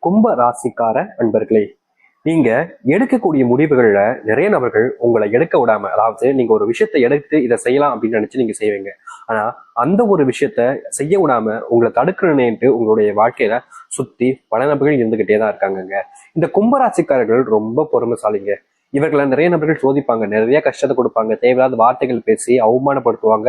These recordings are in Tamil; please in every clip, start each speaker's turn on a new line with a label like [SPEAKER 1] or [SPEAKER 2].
[SPEAKER 1] கும்ப ராசிக்கார அன்பர்களே, நீங்க எடுக்கக்கூடிய முடிவுகள்ல நிறைய நபர்கள் உங்களை எடுக்க விடாம, அதாவது நீங்க ஒரு விஷயத்தை எடுத்து இதை செய்யலாம் அப்படின்னு நினைச்சு நீங்க செய்வீங்க. ஆனா அந்த ஒரு விஷயத்த செய்ய விடாம உங்களை தடுக்கணும்னுட்டு உங்களுடைய வாழ்க்கையில சுத்தி பல நபர்கள் இருந்துகிட்டே தான் இருக்காங்கங்க. இந்த கும்பராசிக்காரர்கள் ரொம்ப பொறுமைசாலிங்க. இவர்களை நிறைய நபர்கள் சோதிப்பாங்க, நிறைய கஷ்டத்தை கொடுப்பாங்க, தேவையில்லாத வார்த்தைகள் பேசி அவமானப்படுத்துவாங்க.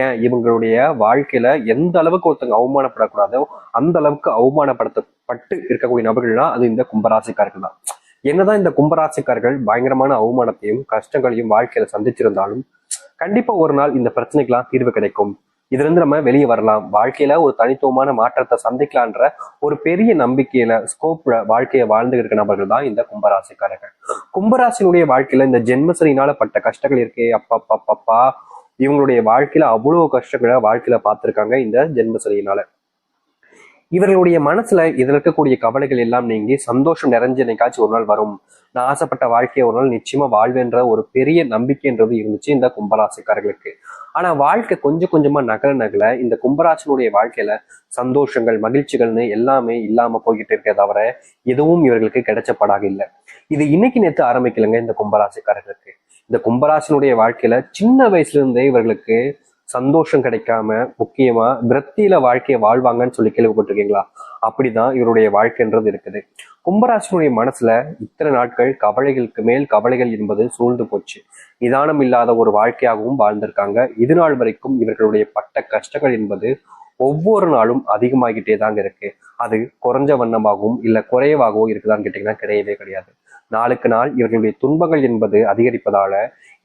[SPEAKER 1] ஏன் இவங்களுடைய வாழ்க்கையில எந்த அளவுக்கு ஒருத்தங்க அவமானப்படக்கூடாதோ அந்த அளவுக்கு அவமானப்படுத்தப்பட்டு இருக்கக்கூடிய நபர்கள்னா அது இந்த கும்பராசிக்காரர்கள் தான். என்னதான் இந்த கும்பராசிக்காரர்கள் பயங்கரமான அவமானத்தையும் கஷ்டங்களையும் வாழ்க்கையில சந்திச்சிருந்தாலும் கண்டிப்பா ஒரு நாள் இந்த பிரச்சனைக்கெல்லாம் தீர்வு கிடைக்கும். இதுல இருந்து நம்ம வெளியே வரலாம், வாழ்க்கையில ஒரு தனித்துவமான மாற்றத்தை சந்திக்கலான்ற ஒரு பெரிய நம்பிக்கையில ஸ்கோப்ல வாழ்க்கையை வாழ்ந்து இருக்க நபர்கள் தான் இந்த கும்பராசிக்காரர்கள். கும்பராசினுடைய வாழ்க்கையில இந்த ஜென்மசனினால பட்ட கஷ்டங்கள் இருக்கே, அப்பா இவங்களுடைய வாழ்க்கையில அவ்வளவு கஷ்டங்களை வாழ்க்கையில பார்த்திருக்காங்க இந்த ஜென்மசனியினால. இவர்களுடைய மனசுல இதுல இருக்கக்கூடிய கவலைகள் எல்லாம் நீங்கி சந்தோஷம் நிறைஞ்ச என்னைக்காச்சும் ஒரு நாள் வரும், நான் ஆசைப்பட்ட வாழ்க்கையை ஒரு நாள் நிச்சயமா வாழ்வேன்ற ஒரு பெரிய நம்பிக்கைன்றது இருந்துச்சு இந்த கும்பராசிக்காரர்களுக்கு. ஆனா வாழ்க்கை கொஞ்சம் கொஞ்சமா நகர இந்த கும்பராசினுடைய வாழ்க்கையில சந்தோஷங்கள் மகிழ்ச்சிகள்னு எல்லாமே இல்லாம போய்கிட்டு இருக்க தவிர எதுவும் இவர்களுக்கு கிடைச்சப்படாக இல்லை. இது இன்னைக்கு நேற்று ஆரம்பிக்கலைங்க. இந்த கும்பராசிக்காரர்களுக்கு இந்த கும்பராசினுடைய வாழ்க்கையில சின்ன வயசுல இருந்தே இவர்களுக்கு சந்தோஷம் கிடைக்காம முக்கியமா விரத்தியில வாழ்க்கையை வாழ்வாங்கன்னு சொல்லி கேள்விப்பட்டிருக்கீங்களா? அப்படிதான் இவருடைய வாழ்க்கைன்றது இருக்குது. கும்பராசினுடைய மனசுல இத்தனை நாட்கள் கவலைகளுக்கு மேல் கவலைகள் என்பது சூழ்ந்து போச்சு. நிதானம் இல்லாத ஒரு வாழ்க்கையாகவும் வாழ்ந்திருக்காங்க. இது நாள் வரைக்கும் இவர்களுடைய பட்ட கஷ்டங்கள் என்பது ஒவ்வொரு நாளும் அதிகமாகிட்டே தாங்க இருக்கு. அது குறைஞ்ச வண்ணமாகவும் இல்ல குறைவாகவோ இருக்குதான்னு கேட்டீங்கன்னா கிடையவே கிடையாது. நாளுக்கு நாள் இவர்களுடைய துன்பங்கள் என்பது அதிகரிப்பதால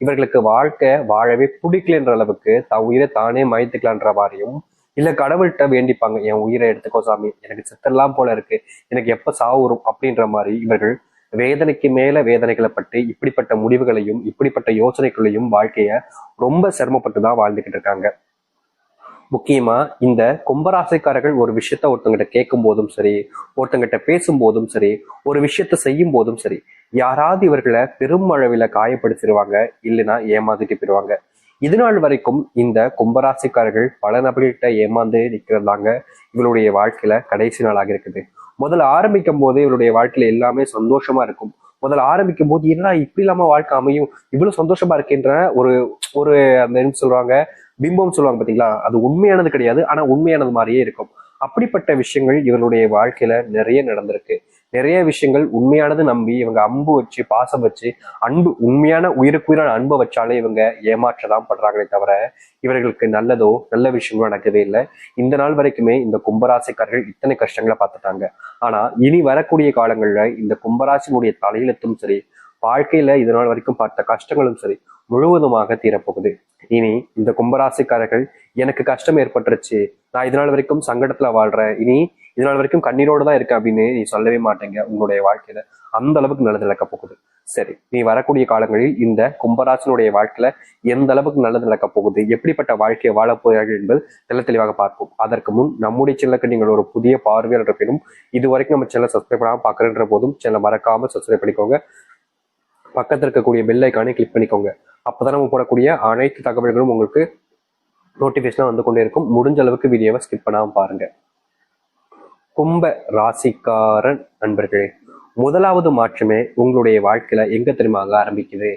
[SPEAKER 1] இவர்களுக்கு வாழ்க்கை வாழவே பிடிக்கலன்ற அளவுக்கு உயிரை தானே மயத்துக்கலான்ற மாதிரியும் இல்ல கடவுள்கிட்ட வேண்டிப்பாங்க, என் உயிரை எடுத்துக்கோ சாமி, எனக்கு செத்தெல்லாம் போல இருக்கு, எனக்கு எப்ப சாவு வரும் அப்படின்ற மாதிரி இவர்கள் வேதனைக்கு மேல வேதனைகளை பட்டு இப்படிப்பட்ட முடிவுகளையும் இப்படிப்பட்ட யோசனைகளையும் வாழ்க்கைய ரொம்ப சிரமப்பட்டு தான் வாழ்ந்துகிட்டு இருக்காங்க. முக்கியமா இந்த கும்பராசிக்காரர்கள் ஒரு விஷயத்த ஒருத்தங்கிட்ட கேட்கும் போதும் சரி, ஒருத்தங்கிட்ட பேசும் போதும் சரி, ஒரு விஷயத்த செய்யும் போதும் சரி, யாராவது இவர்களை பெரும் அளவில் காயப்படுத்திடுவாங்க, இல்லைன்னா ஏமாத்திட்டு போயிடுவாங்க. இது நாள் வரைக்கும் இந்த கும்பராசிக்காரர்கள் பல நபர்கள்கிட்ட ஏமாந்து நிற்கிறதாங்க இவருடைய வாழ்க்கையில கடைசி நாளாக இருக்குது. முதல்ல ஆரம்பிக்கும் போது இவருடைய வாழ்க்கையில எல்லாமே சந்தோஷமா இருக்கும். முதல்ல ஆரம்பிக்கும் போது என்ன இப்படி இல்லாம வாழ்க்கை அமையும், இவ்வளவு சந்தோஷமா இருக்கின்ற ஒரு ஒரு அந்த என்ன சொல்லுவாங்க, பிம்பம் சொல்லுவாங்க பாத்தீங்களா, அது உண்மையானது கிடையாது, ஆனா உண்மையானது மாதிரியே இருக்கும். அப்படிப்பட்ட விஷயங்கள் இவருடைய வாழ்க்கையில நிறைய நடந்திருக்கு. நிறைய விஷயங்கள் உண்மையானது நம்பி இவங்க அம்பு வச்சு பாசம் வச்சு அன்பு உண்மையான உயிருக்குயிரான அன்பை வச்சாலே இவங்க ஏமாற்றதான் படுறாங்களே தவிர இவர்களுக்கு நல்லதோ நல்ல விஷயங்களோ நடக்கவே இல்லை. இந்த நாள் வரைக்குமே இந்த கும்பராசிக்காரர்கள் இத்தனை கஷ்டங்களை பார்த்துட்டாங்க. ஆனா இனி வரக்கூடிய காலங்கள்ல இந்த கும்பராசினுடைய தலையெழுத்தும் சரி, வாழ்க்கையில இது நாள் வரைக்கும் பார்த்த கஷ்டங்களும் சரி முழுவதுமாக தீரப்போகுது. இனி இந்த கும்பராசிக்காரர்கள் எனக்கு கஷ்டம் ஏற்பட்டுருச்சு, நான் இதனால் வரைக்கும் சங்கடத்துல வாழ்றேன், இனி இதனால் வரைக்கும் கண்ணீரோடு தான் இருக்கேன் அப்படின்னு நீ சொல்லவே மாட்டேங்க உங்களுடைய வாழ்க்கையில. அந்த அளவுக்கு நல்லது நடக்க போகுது. சரி, நீ வரக்கூடிய காலங்களில் இந்த கும்பராசினுடைய வாழ்க்கையில எந்த அளவுக்கு நல்லது நடக்க போகுது, எப்படிப்பட்ட வாழ்க்கையை வாழ போகிறார்கள் என்பது தெளிவாக பார்ப்போம். அதற்கு முன் நம்முடைய சேனலுக்கு நீங்கள் ஒரு புதிய பார்வையாளர் இருப்பினும் இது வரைக்கும் நம்ம சேனலை சப்ஸ்கிரைப் பண்ணாமல் பார்க்குறன்ற போதும் சேனலை மறக்காம சப்ஸ்கிரைப் பண்ணிக்கோங்க. பக்கத்தில் இருக்கக்கூடிய பெல் ஐக்கானை கிளிக் பண்ணிக்கோங்க. அப்போதான் நம்ம போடக்கூடிய அனைத்து தகவல்களும் உங்களுக்கு நோட்டிஃபிகேஷனாக வந்து கொண்டே இருக்கும். முடிஞ்ச அளவுக்கு வீடியோவை ஸ்கிப் பண்ணாமல் பாருங்க. கும்ப ராசிக்காரன் நண்பர்களே, முதலாவது மாற்றமே உங்களுடைய வாழ்க்கையில எங்க தெரியுமா ஆரம்பிக்குது?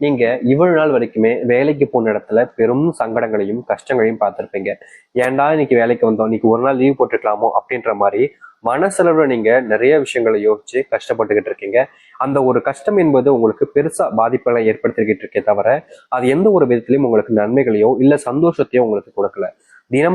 [SPEAKER 1] நீங்க இவ்வளவு நாள் வரைக்குமே வேலைக்கு போன இடத்துல பெரும் சங்கடங்களையும் கஷ்டங்களையும் பார்த்திருப்பீங்க. ஏன்டா இன்னைக்கு வேலைக்கு வந்தோம், இன்னைக்கு ஒரு நாள் லீவ் போட்டுக்கலாமோ அப்படின்ற மாதிரி மனசளவுல நீங்க நிறைய விஷயங்களை யோசிச்சு கஷ்டப்பட்டுக்கிட்டு இருக்கீங்க. அந்த ஒரு கஷ்டம் என்பது உங்களுக்கு பெருசா பாதிப்புகளை ஏற்படுத்திக்கிட்டு இருக்கே தவிர அது எந்த ஒரு விதத்திலையும் உங்களுக்கு நன்மைகளையோ இல்ல சந்தோஷத்தையோ உங்களுக்கு கொடுக்கல.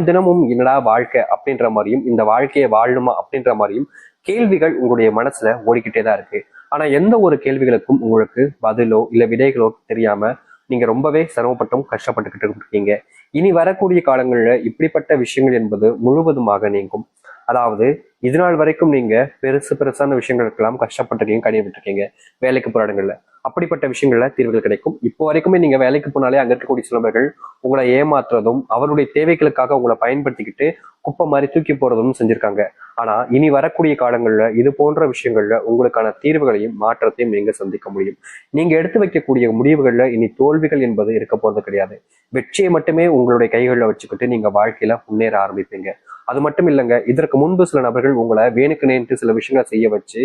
[SPEAKER 1] தினமும் என்னடா வாழ்க்கை அப்படின்ற மாதிரியும் இந்த வாழ்க்கையை வாழணுமா அப்படின்ற மாதிரியும் கேள்விகள் உங்களுடைய மனசுல ஓடிக்கிட்டே தான் இருக்கு. ஆனா எந்த ஒரு கேள்விகளுக்கும் உங்களுக்கு பதிலோ இல்ல விடைகளோ தெரியாம நீங்க ரொம்பவே சிரமப்பட்டும் கஷ்டப்பட்டுக்கிட்டு இருக்கீங்க. இனி வரக்கூடிய காலங்கள்ல இப்படிப்பட்ட விஷயங்கள் என்பது முழுவதுமாக நீங்கும். அதாவது இது நாள் வரைக்கும் நீங்க பெருசான விஷயங்களுக்கெல்லாம் கஷ்டப்பட்டிருக்கீங்க, கடினப்பட்டிருக்கீங்க வேலைக்கு போற இடங்கள்ல. அப்படிப்பட்ட விஷயங்கள்ல தீர்வுகள் கிடைக்கும். இப்போ வரைக்குமே நீங்க வேலைக்கு போனாலே அங்க இருக்கக்கூடிய சிலவர்கள் உங்களை ஏமாத்துறதும் அவருடைய தேவைகளுக்காக உங்களை பயன்படுத்திக்கிட்டு குப்பை மாதிரி தூக்கி போறதும் செஞ்சிருக்காங்க. ஆனா இனி வரக்கூடிய காலங்கள்ல இது போன்ற விஷயங்கள்ல உங்களுக்கான தீர்வுகளையும் மாற்றத்தையும் நீங்க சந்திக்க முடியும். நீங்க எடுத்து வைக்கக்கூடிய முடிவுகள்ல இனி தோல்விகள் என்பது இருக்க போறது கிடையாது. வெற்றியை மட்டுமே உங்களுடைய கைகளில் வச்சுக்கிட்டு நீங்க வாழ்க்கையில முன்னேற ஆரம்பிப்பீங்க. அது மட்டும் இல்லைங்க, இதற்கு முன்பு சில நபர்கள் உங்களை வேணுக்குனேன்ட்டு சில விஷயங்களை செய்ய வச்சு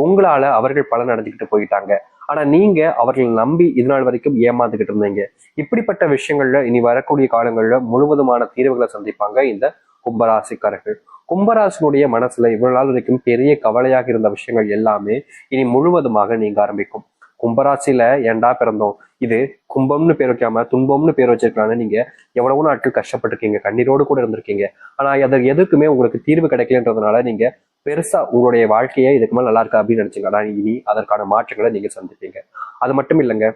[SPEAKER 1] உங்களால அவர்கள் பலன் அடைஞ்சுக்கிட்டு போயிட்டாங்க. ஆனா நீங்க அவர்களை நம்பி இது நாள் வரைக்கும் ஏமாந்துகிட்டு இருந்தீங்க. இப்படிப்பட்ட விஷயங்கள்ல இனி வரக்கூடிய காலங்கள்ல முழுவதுமான தீர்வுகளை சந்திப்பாங்க இந்த கும்பராசிக்காரர்கள். கும்பராசினுடைய மனசுல இவ்வளவு நாள் வரைக்கும் பெரிய கவலையாக இருந்த விஷயங்கள் எல்லாமே இனி முழுவதுமாக நீங்க ஆரம்பிக்கும். கும்பராசியில ஏண்டா பிறந்தோம், இது கும்பம்னு பேர் வைக்காம துன்பம்னு பேர் வச்சிருக்கலாம்னு நீங்க எவ்வளவோ நாட்கள் கஷ்டப்பட்டிருக்கீங்க, கண்ணீரோடு கூட இருந்திருக்கீங்க. ஆனா அதற்கு எதுக்குமே உங்களுக்கு தீர்வு கிடைக்கலன்றதுனால நீங்க பெருசா உங்களுடைய வாழ்க்கையை இதுக்கு மேல நல்லா இருக்கா அப்படின்னு நினைச்சீங்க. ஆனா இனி அதற்கான மாற்றங்களை நீங்க சந்திப்பீங்க. அது மட்டும் இல்லைங்க,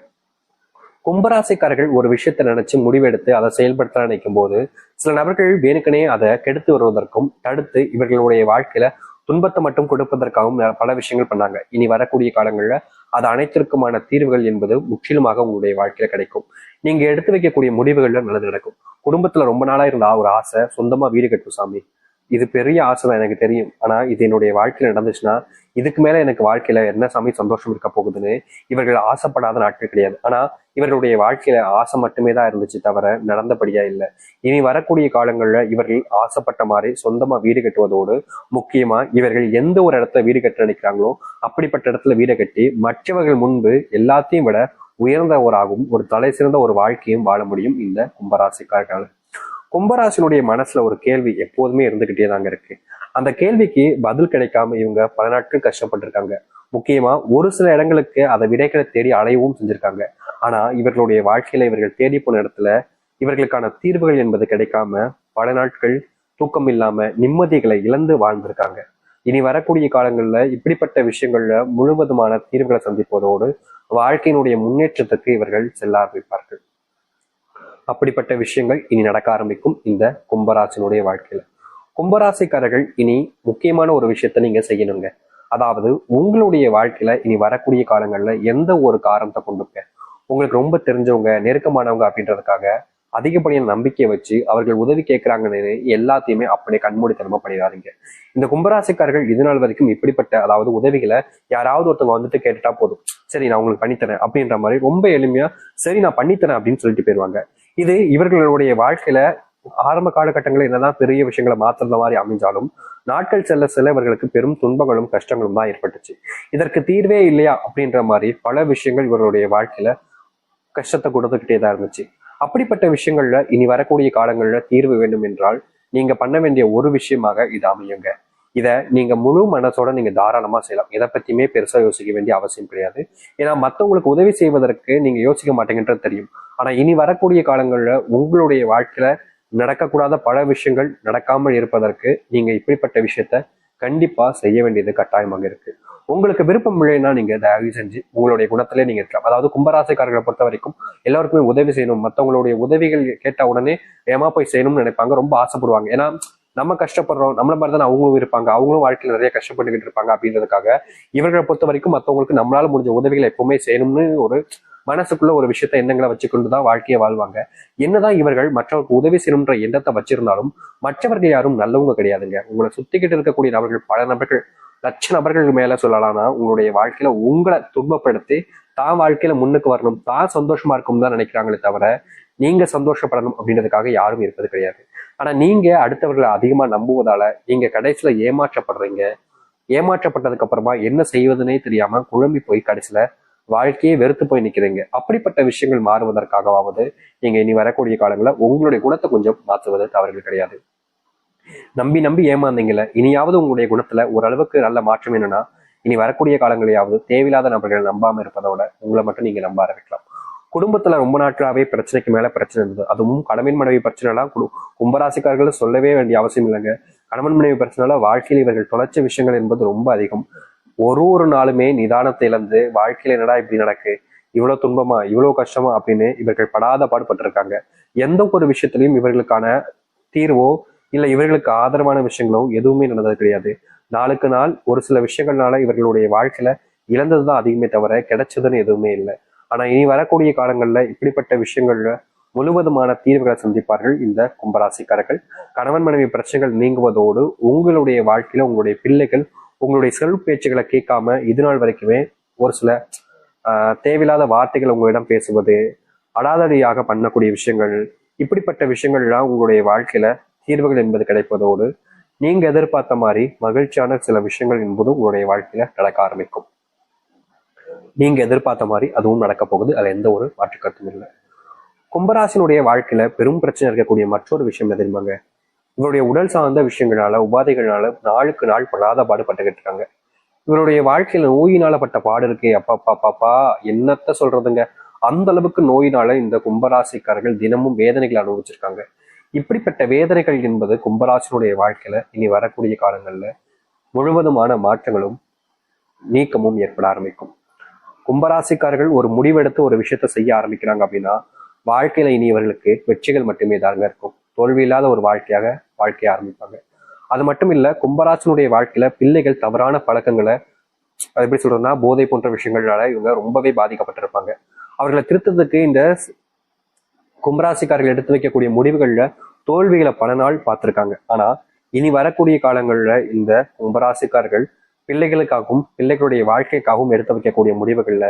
[SPEAKER 1] கும்பராசிக்காரர்கள் ஒரு விஷயத்த நினைச்சு முடிவெடுத்து அதை செயல்படுத்த நினைக்கும் போது சில நபர்கள் வேணுக்கனே அதை கெடுத்து வருவதற்கும் தடுத்து இவர்களுடைய வாழ்க்கையில துன்பத்தை மட்டும் கொடுப்பதற்காகவும் பல விஷயங்கள் பண்ணாங்க. இனி வரக்கூடிய காலங்கள்ல அது அனைத்திற்குமான தீர்வுகள் என்பது முற்றிலுமாக உங்களுடைய வாழ்க்கையில கிடைக்கும். நீங்க எடுத்து வைக்கக்கூடிய முடிவுகள்ல நல்லது நடக்கும். குடும்பத்துல ரொம்ப நாளா இருந்த ஒரு ஆசை, சொந்தமா வீடு கட்டும் சாமி, இது பெரிய ஆசை தான் எனக்கு தெரியும். ஆனா இது என்னுடைய வாழ்க்கையில நடந்துச்சுன்னா இதுக்கு மேல எனக்கு வாழ்க்கையில என்ன சாமி சந்தோஷம் இருக்க போகுதுன்னு இவர்கள் ஆசைப்படாத நாட்கள் கிடையாது. ஆனா இவர்களுடைய வாழ்க்கையில ஆசை மட்டுமே தான் இருந்துச்சு தவிர நடந்தபடியா இல்லை. இனி வரக்கூடிய காலங்கள்ல இவர்கள் ஆசைப்பட்ட மாதிரி சொந்தமா வீடு கட்டுவதோடு முக்கியமா இவர்கள் எந்த ஒரு இடத்துல வீடு கட்ட நினைக்கிறாங்களோ அப்படிப்பட்ட இடத்துல வீடு கட்டி மற்றவர்கள் முன்பு எல்லாத்தையும் விட உயர்ந்தவராகவும் ஒரு தலை சிறந்த ஒரு வாழ்க்கையும் வாழ முடியும் இந்த கும்பராசிக்காரர்கள். கும்பராசினுடைய மனசுல ஒரு கேள்வி எப்போதுமே இருந்துகிட்டே தாங்க இருக்கு. அந்த கேள்விக்கு பதில் கிடைக்காம இவங்க பல நாட்கள் கஷ்டப்பட்டிருக்காங்க. முக்கியமா ஒரு சில இடங்களுக்கு அதை விடைகளை தேடி அலையவும் செஞ்சிருக்காங்க. ஆனா இவர்களுடைய வாழ்க்கையில இவர்கள் தேடி போன இடத்துல இவர்களுக்கான தீர்வுகள் என்பது கிடைக்காம பல நாட்கள் தூக்கம் இல்லாம நிம்மதிகளை இழந்து வாழ்ந்திருக்காங்க. இனி வரக்கூடிய காலங்கள்ல இப்படிப்பட்ட விஷயங்கள்ல முழுவதுமான தீர்வுகளை சந்திப்பதோடு வாழ்க்கையினுடைய முன்னேற்றத்துக்கு இவர்கள் செல்ல ஆரம்பிப்பார்கள். அப்படிப்பட்ட விஷயங்கள் இனி நடக்க ஆரம்பிக்கும் இந்த கும்பராசினுடைய வாழ்க்கையில. கும்பராசிக்காரர்கள் இனி முக்கியமான ஒரு விஷயத்த நீங்க செய்யணுங்க. அதாவது உங்களுடைய வாழ்க்கையில இனி வரக்கூடிய காலங்கள்ல எந்த ஒரு காரணத்தை கொண்டுங்க உங்களுக்கு ரொம்ப தெரிஞ்சவங்க நெருக்கமானவங்க அப்படின்றதுக்காக அதிகப்படியான நம்பிக்கையை வச்சு அவர்கள் உதவி கேட்கிறாங்கன்னு எல்லாத்தையுமே அப்படியே கண்மூடித்தனமா பண்ணிடாதீங்க. இந்த கும்பராசிக்காரர்கள் இது நாள் வரைக்கும் இப்படிப்பட்ட அதாவது உதவிகளை யாராவது ஒருத்தவங்க வந்துட்டு கேட்டுட்டா போதும், சரி நான் உங்களுக்கு பண்ணித்தரேன் அப்படின்ற மாதிரி ரொம்ப எளிமையா சரி நான் பண்ணித்தரேன் அப்படின்னு சொல்லிட்டு போயிருவாங்க. இது இவர்களுடைய வாழ்க்கையில ஆரம்ப காலகட்டங்களில் என்னதான் பெரிய விஷயங்களை மாத்துற மாதிரி அமைஞ்சாலும் நாட்கள் செல்ல செல்ல இவர்களுக்கு பெரும் துன்பங்களும் கஷ்டங்களும் தான் ஏற்பட்டுச்சு. இதற்கு தீர்வே இல்லையா அப்படின்ற மாதிரி பல விஷயங்கள் இவர்களுடைய வாழ்க்கையில கஷ்டத்தை கொடுத்துக்கிட்டே தான் இருந்துச்சு. அப்படிப்பட்ட விஷயங்கள்ல இனி வரக்கூடிய காலங்கள்ல தீர்வு வேண்டும் என்றால் நீங்க பண்ண வேண்டிய ஒரு விஷயமாக இது அமையுங்க. இத நீங்க முழு மனசோட நீங்க தாராளமா செய்யலாம். எதை பத்தியுமே பெருசா யோசிக்க வேண்டிய அவசியம் கிடையாது. ஏன்னா மத்தவங்களுக்கு உதவி செய்வதற்கு நீங்க யோசிக்க மாட்டேங்கன்றது தெரியும். ஆனா இனி வரக்கூடிய காலங்கள்ல உங்களுடைய வாழ்க்கையில நடக்கக்கூடாத பல விஷயங்கள் நடக்காமல் இருப்பதற்கு நீங்க இப்படிப்பட்ட விஷயத்த கண்டிப்பா செய்ய வேண்டியது கட்டாயமாக இருக்கு. உங்களுக்கு விருப்பம் இல்லைன்னா நீங்க தயவு செஞ்சு உங்களுடைய குணத்திலே நீங்க இருக்கலாம். அதாவது கும்பராசிக்காரர்களை பொறுத்த வரைக்கும் எல்லாருக்குமே உதவி செய்யணும், மற்றவங்களுடைய உதவிகள் கேட்ட உடனே ஏமா போய் செய்யணும்னு நினைப்பாங்க, ரொம்ப ஆசைப்படுவாங்க. ஏன்னா நம்ம கஷ்டப்படுறோம், நம்மள மாதிரி தானே அவங்களும் இருப்பாங்க, அவங்களும் வாழ்க்கையில் நிறைய கஷ்டப்பட்டுக்கிட்டு இருப்பாங்க அப்படின்றதுக்காக இவர்களை பொறுத்த வரைக்கும் மற்றவங்களுக்கு நம்மளால முடிஞ்ச உதவிகளை எப்பவுமே செய்யணும்னு ஒரு மனசுக்குள்ள ஒரு விஷயத்த எண்ணங்களை வச்சுக்கொண்டுதான் வாழ்க்கையை வாழ்வாங்க. என்னதான் இவர்கள் மற்றவருக்கு உதவி செய்யணும்ன்ற எண்ணத்தை வச்சிருந்தாலும் மற்றவர்கள் யாரும் நல்லவங்க கிடையாதுங்க. உங்களை சுத்திக்கிட்டு இருக்கக்கூடிய நபர்கள் பல நபர்கள் லட்ச நபர்கள் மேல சொல்லலாம்னா உங்களுடைய வாழ்க்கையில உங்களை துன்பப்படுத்தி தான் வாழ்க்கையில முன்னுக்கு வரணும், தான் சந்தோஷமா இருக்கும் தான் நினைக்கிறாங்களே தவிர நீங்க சந்தோஷப்படணும் அப்படின்றதுக்காக யாரும் இருப்பது கிடையாது. ஆனா நீங்க அடுத்தவர்களை அதிகமா நம்புவதால நீங்க கடைசியில ஏமாற்றப்படுறீங்க. ஏமாற்றப்பட்டதுக்கு அப்புறமா என்ன செய்வதுன்னே தெரியாம குழம்பி போய் கடைசியில வாழ்க்கையே வெறுத்து போய் நிக்கிறீங்க. அப்படிப்பட்ட விஷயங்கள் மாறுவதற்காகவாவது நீங்க இனி வரக்கூடிய காலங்களில் உங்களுடைய குணத்தை கொஞ்சம் மாற்றுவது தவறுகள் கிடையாது. நம்பி நம்பி ஏமாந்தீங்கல்ல, இனியாவது உங்களுடைய குணத்துல ஓரளவுக்கு நல்ல மாற்றம் என்னன்னா இனி வரக்கூடிய காலங்களையாவது தேவையில்லாத நபர்கள் நம்பாம இருப்பதோட உங்களை மட்டும் நீங்க நம்ப ஆரம்பிக்கலாம். குடும்பத்துல ரொம்ப நாட்களாவே பிரச்சனைக்கு மேல பிரச்சனை இருந்தது, அதுவும் கணவன் மனைவி பிரச்சனை எல்லாம் கும்பராசிக்காரர்கள் சொல்லவே வேண்டிய அவசியம் இல்லைங்க. கணவன் மனைவி பிரச்சனைல வாழ்க்கையில் இவர்கள் தொலைச்ச விஷயங்கள் என்பது ரொம்ப அதிகம். ஒரு நாளுமே நிதானத்தை இழந்து வாழ்க்கையில என்னடா இப்படி நடக்கு, இவ்வளவு துன்பமா இவ்வளவு கஷ்டமா அப்படின்னு இவர்கள் படாத பாடுபட்டிருக்காங்க. எந்த ஒரு விஷயத்திலையும் இவர்களுக்கான தீர்வோ இல்ல இவர்களுக்கு ஆதரவான விஷயங்களோ எதுவுமே நடந்தது கிடையாது. நாளுக்கு நாள் ஒரு சில விஷயங்கள்னால இவர்களுடைய வாழ்க்கையில இழந்ததுதான் அதிகமே தவிர கிடைச்சதுன்னு எதுவுமே இல்லை. ஆனா இனி வரக்கூடிய காலங்கள்ல இப்படிப்பட்ட விஷயங்கள்ல முழுவதுமான தீர்வுகளை சந்திப்பார்கள் இந்த கும்பராசிக்காரர்கள். கணவன் மனைவி பிரச்சனைகள் நீங்குவதோடு உங்களுடைய வாழ்க்கையில உங்களுடைய பிள்ளைகள் உங்களுடைய செல்வ பேச்சுகளை கேட்காம இது நாள் வரைக்குமே ஒரு சில தேவையில்லாத வார்த்தைகள் உங்களிடம் பேசுவது, அடாதடியாக பண்ணக்கூடிய விஷயங்கள், இப்படிப்பட்ட விஷயங்கள்லாம் உங்களுடைய வாழ்க்கையில தீர்வுகள் என்பது கிடைப்பதோடு நீங்க எதிர்பார்த்த மாதிரி மகிழ்ச்சியான சில விஷயங்கள் என்பதும் உங்களுடைய வாழ்க்கையில நடக்க ஆரம்பிக்கும். நீங்க எதிர்பார்த்த மாதிரி அதுவும் நடக்க போகுது. அதுல எந்த ஒரு மாற்று கருத்தும் இல்லை. கும்பராசினுடைய வாழ்க்கையில பெரும் பிரச்சனை இருக்கக்கூடிய மற்றொரு விஷயம் என்ன தெரியுமாங்க? இவருடைய உடல் சார்ந்த விஷயங்களால உபாதைகளால நாளுக்கு நாள் படாத பாடுபட்டுக்கிட்டு இருக்காங்க. இவருடைய வாழ்க்கையில நோயினால பட்ட பாடு இருக்கே, அப்பா பாப்பா என்னத்த சொல்றதுங்க. அந்த அளவுக்கு நோயினால இந்த கும்பராசிக்காரர்கள் தினமும் வேதனைகள் அனுபவிச்சிருக்காங்க. இப்படிப்பட்ட வேதனைகள் என்பது கும்பராசினுடைய வாழ்க்கையில இனி வரக்கூடிய காலங்கள்ல முழுவதுமான மாற்றங்களும் நீக்கமும் ஏற்பட ஆரம்பிக்கும். கும்பராசிக்காரர்கள் ஒரு முடிவெடுத்து ஒரு விஷயத்த செய்ய ஆரம்பிக்கிறாங்க அப்படின்னா வாழ்க்கையில இனி இவர்களுக்கு வெற்றிகள் மட்டுமே தாங்க இருக்கும். தோல்வி இல்லாத ஒரு வாழ்க்கைய ஆரம்பிப்பாங்க. அது மட்டும் இல்ல, கும்பராசினுடைய வாழ்க்கையில பிள்ளைகள் தவறான பழக்கங்களை, அது எப்படி சொல்றதுன்னா போதை போன்ற விஷயங்களால இவங்க ரொம்பவே பாதிக்கப்பட்டிருப்பாங்க. அவர்களை திருத்தத்துக்கு இந்த கும்பராசிக்காரர்கள் எடுத்து வைக்கக்கூடிய முடிவுகள்ல தோல்விகளை பல நாள் பார்த்திருக்காங்க. ஆனா இனி வரக்கூடிய காலங்கள்ல இந்த கும்பராசிக்காரர்கள் பிள்ளைகளுக்காகவும் பிள்ளைகளுடைய வாழ்க்கைக்காகவும் எடுத்து வைக்கக்கூடிய முடிவுகள்ல